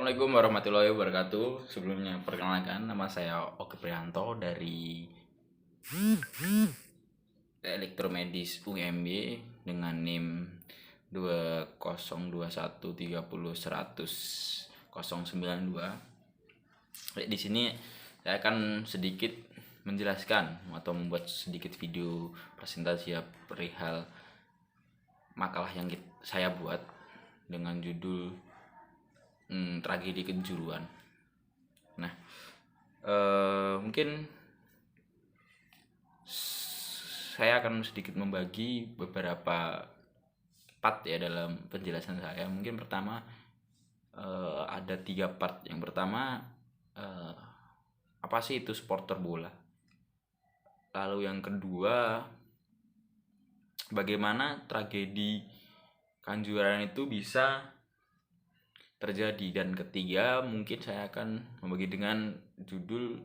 Assalamualaikum warahmatullahi wabarakatuh. Sebelumnya perkenalkan, nama saya Oke Prihanto dari Elektromedis UMB dengan NIM 2021301092. Di sini saya akan sedikit menjelaskan atau membuat sedikit video presentasi perihal makalah yang saya buat dengan judul tragedi Kanjuruhan. Nah, mungkin saya akan sedikit membagi beberapa part ya dalam penjelasan saya. Mungkin pertama ada 3 part. Yang pertama, apa sih itu supporter bola? Lalu yang kedua, bagaimana tragedi Kanjuruhan itu bisa terjadi, dan ketiga mungkin saya akan membagi dengan judul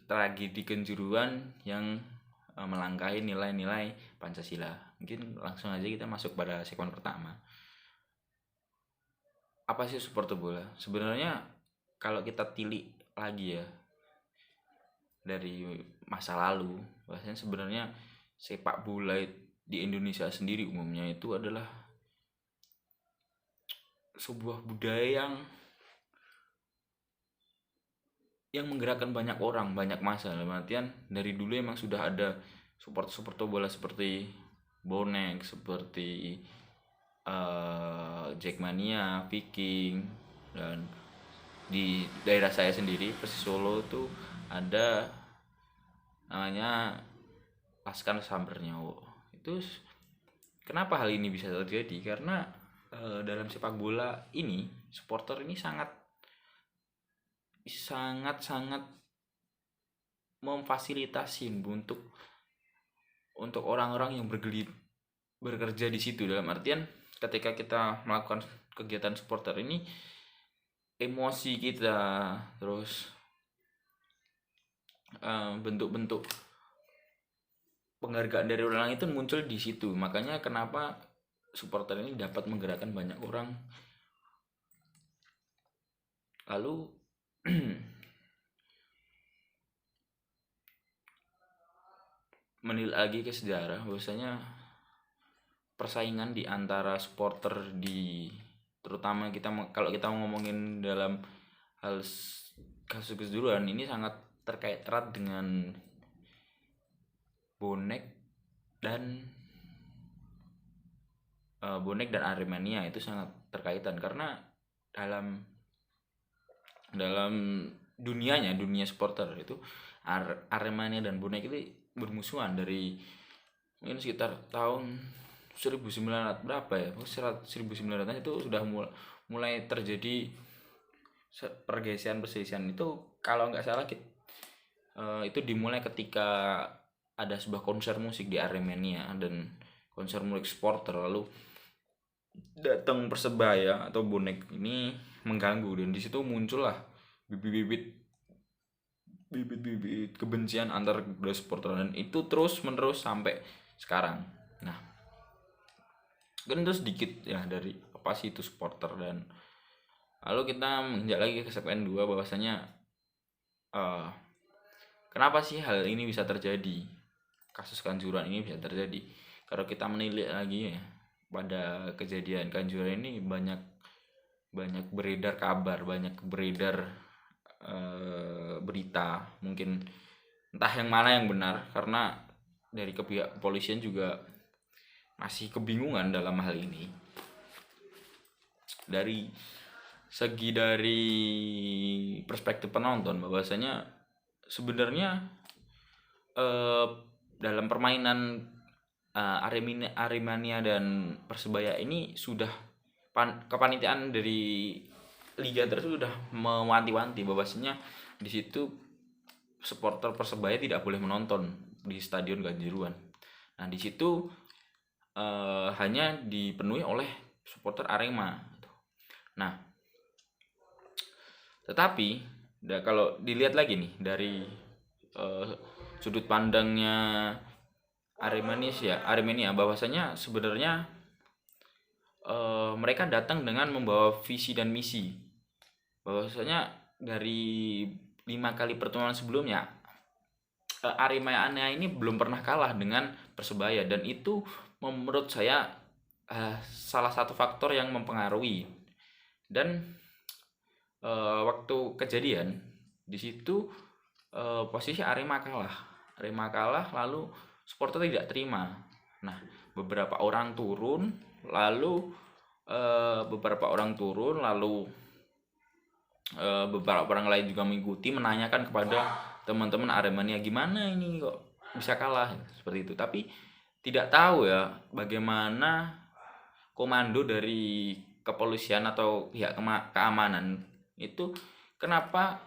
tragedi Kanjuruhan yang melangkahi nilai-nilai Pancasila. Mungkin langsung aja kita masuk pada segmen pertama. Apa sih supporter bola? Sebenarnya kalau kita tilik lagi ya dari masa lalu, bahasanya sebenarnya sepak bola di Indonesia sendiri umumnya itu adalah sebuah budaya yang menggerakkan banyak orang, banyak massa. Dalam artian dari dulu emang sudah ada supporter bola seperti Bonek, seperti Jackmania, Viking, dan di daerah saya sendiri Persis Solo itu ada namanya Laskar Sambernyawo. Itu kenapa hal ini bisa terjadi? Karena dalam sepak bola ini supporter ini sangat memfasilitasi untuk orang-orang yang bekerja di situ. Dalam artian ketika kita melakukan kegiatan supporter ini, emosi kita, terus bentuk-bentuk penghargaan dari orang itu muncul di situ. Makanya kenapa supporter ini dapat menggerakkan banyak orang. Lalu menilik lagi ke sejarah, bahwasanya persaingan di antara supporter terutama kalau kita ngomongin dalam hal kasus Kanjuruhan ini sangat terkait erat dengan Bonek dan Aremania. Itu sangat terkaitan karena dalam dunia supporter itu Aremania dan Bonek itu bermusuhan dari mungkin sekitar tahun 1900 berapa ya, 1900 itu sudah mulai terjadi perselisihan itu. Kalau nggak salah itu dimulai ketika ada sebuah konser musik di Aremania dan konser musik supporter, lalu datang Persebaya atau Bonek ini mengganggu, dan di situ muncullah bibit-bibit kebencian antar kedua supporter, dan itu terus menerus sampai sekarang. Nah, kan itu sedikit ya dari apa sih itu supporter, dan lalu kita menginjak lagi ke segmen 2, bahwasanya kenapa sih hal ini bisa terjadi, kasus Kanjuruhan ini bisa terjadi. Kalau kita menilik lagi ya, pada kejadian Kanjuruhan ini banyak beredar kabar, banyak beredar berita, mungkin entah yang mana yang benar, karena dari pihak kepolisian juga masih kebingungan dalam hal ini. Dari perspektif penonton, bahwasanya sebenarnya dalam permainan Aremania dan Persebaya ini sudah kepanitiaan dari liga tersebut sudah mewanti-wanti bahwasanya di situ supporter Persebaya tidak boleh menonton di Stadion Kanjuruhan. Nah, di situ hanya dipenuhi oleh supporter Arema. Nah, tetapi kalau dilihat lagi nih dari sudut pandangnya Aremania, bahwasanya sebenarnya mereka datang dengan membawa visi dan misi. Bahwasanya dari 5 kali pertemuan sebelumnya, Aremania ini belum pernah kalah dengan Persebaya, dan itu menurut saya salah satu faktor yang mempengaruhi. Dan waktu kejadian di situ posisi Arema kalah, lalu supporter tidak terima. Nah, beberapa orang turun, lalu beberapa orang lain juga mengikuti, menanyakan kepada teman-teman Aremania, gimana ini kok bisa kalah seperti itu. Tapi tidak tahu ya bagaimana komando dari kepolisian atau pihak keamanan itu, kenapa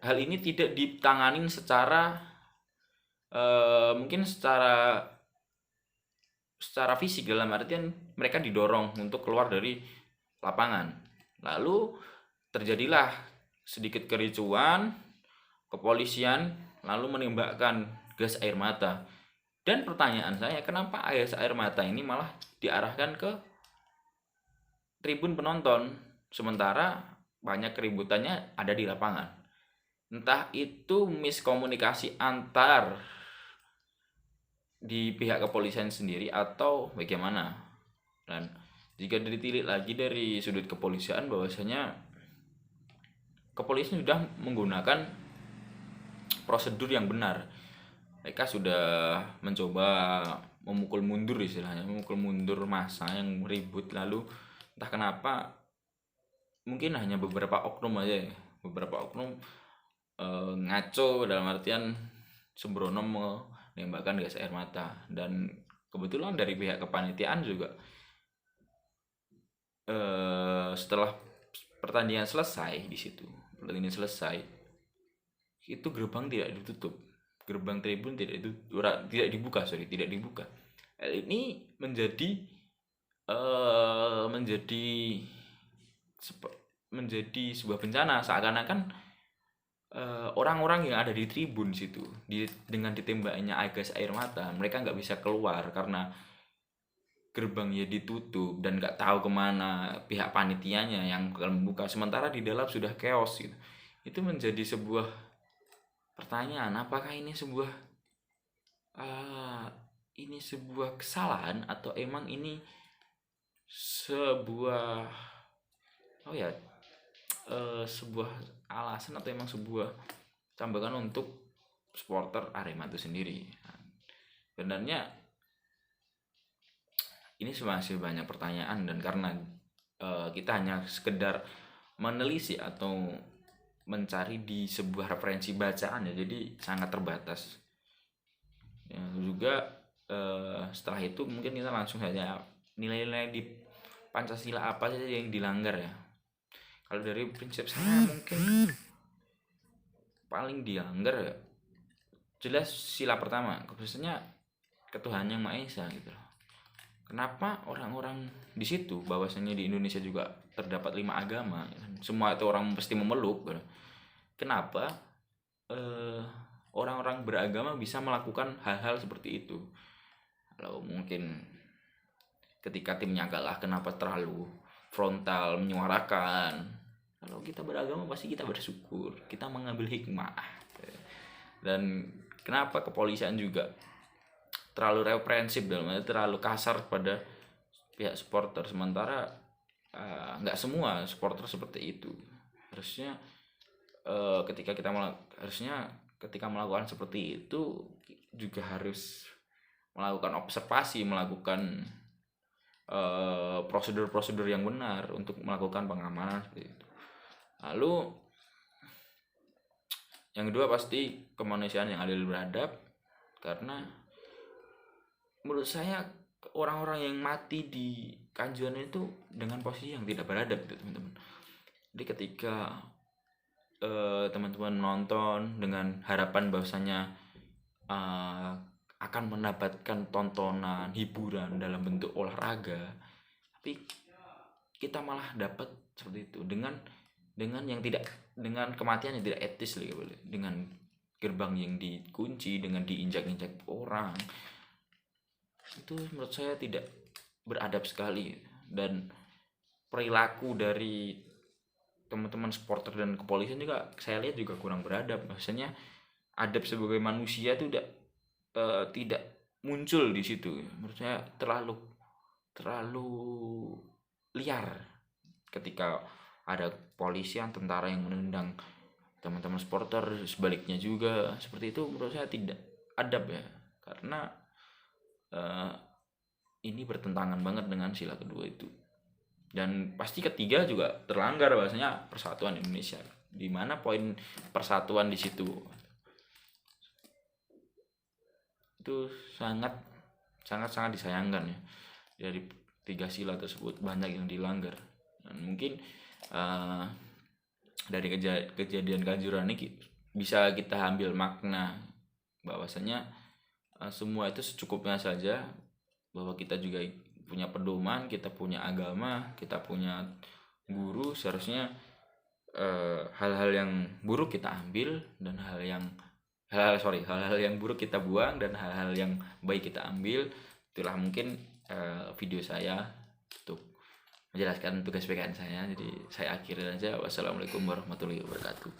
hal ini tidak ditanganin secara mungkin secara fisik, dalam artian mereka didorong untuk keluar dari lapangan. Lalu terjadilah sedikit kericuan, kepolisian lalu menembakkan gas air mata. Dan pertanyaan saya, kenapa gas air mata ini malah diarahkan ke tribun penonton, sementara banyak keributannya ada di lapangan? Entah itu miskomunikasi antar di pihak kepolisian sendiri atau bagaimana. Dan jika ditilik lagi dari sudut kepolisian, bahwasanya kepolisian sudah menggunakan prosedur yang benar. Mereka sudah mencoba memukul mundur, istilahnya memukul mundur massa yang ribut. Lalu entah kenapa, mungkin hanya beberapa oknum aja ya, beberapa oknum ngaco, dalam artian sembrono menembakkan gas air mata. Dan kebetulan dari pihak kepanitiaan juga setelah pertandingan selesai, itu gerbang tidak ditutup, gerbang tribun tidak dibuka. Ini menjadi sebuah bencana, seakan-akan orang-orang yang ada di tribun situ dengan ditembaknya gas air mata, mereka nggak bisa keluar karena gerbangnya ditutup dan nggak tahu kemana pihak panitianya yang bakal membuka, sementara di dalam sudah chaos gitu. Itu menjadi sebuah pertanyaan, apakah ini sebuah kesalahan atau emang ini sebuah sebuah alasan atau emang sebuah cambakan untuk supporter Arema itu sendiri. Sebenarnya ini masih banyak pertanyaan, dan karena kita hanya sekedar menelisik atau mencari di sebuah referensi bacaan ya, jadi sangat terbatas ya. Juga setelah itu mungkin kita langsung saja nilai-nilai di Pancasila apa saja yang dilanggar ya. Kalau dari prinsip saya mungkin paling dilanggar ya jelas sila pertama, khususnya ketuhanan yang Maha Esa gitu loh. Kenapa orang-orang di situ, bahwasanya di Indonesia juga terdapat 5 agama, semua itu orang pasti memeluk. Kenapa orang-orang beragama bisa melakukan hal-hal seperti itu? Kalau mungkin ketika timnya kalah, kenapa terlalu frontal menyuarakan? Kalau kita beragama pasti kita bersyukur, kita mengambil hikmah. Dan kenapa kepolisian juga terlalu reprehensif, terlalu kasar pada pihak supporter, sementara nggak semua supporter seperti itu. Harusnya ketika melakukan seperti itu juga harus melakukan observasi, melakukan prosedur-prosedur yang benar untuk melakukan pengamanan seperti itu. Lalu yang kedua pasti kemanusiaan yang adil beradab, karena menurut saya orang-orang yang mati di Kanjuran itu dengan posisi yang tidak beradab gitu, teman-teman. Jadi ketika teman-teman menonton dengan harapan bahwasanya akan mendapatkan tontonan hiburan dalam bentuk olahraga, tapi kita malah dapat seperti itu dengan kematian yang tidak etis lagi, dengan gerbang yang dikunci, dengan diinjak-injak orang. Itu menurut saya tidak beradab sekali. dan perilaku dari teman-teman supporter dan kepolisian juga saya lihat juga kurang beradab. Maksudnya adab sebagai manusia itu tidak muncul di situ. Menurut saya terlalu liar ketika ada polisian, tentara yang menendang teman-teman supporter, sebaliknya juga seperti itu. Menurut saya tidak adab ya, karena ini bertentangan banget dengan sila kedua itu. Dan pasti ketiga juga terlanggar, bahwasanya persatuan Indonesia. Di mana poin persatuan di situ? Itu sangat sangat disayangkan ya. Dari tiga sila tersebut banyak yang dilanggar. Dan mungkin dari kejadian Kanjuruhan ini bisa kita ambil makna bahwasanya semua itu secukupnya saja, bahwa kita juga punya pedoman, kita punya agama, kita punya guru. Seharusnya hal-hal yang buruk kita ambil dan hal-hal yang buruk kita buang, dan hal-hal yang baik kita ambil. Itulah mungkin video saya untuk menjelaskan tugas PKN saya. Jadi saya akhiri saja. Wassalamualaikum warahmatullahi wabarakatuh.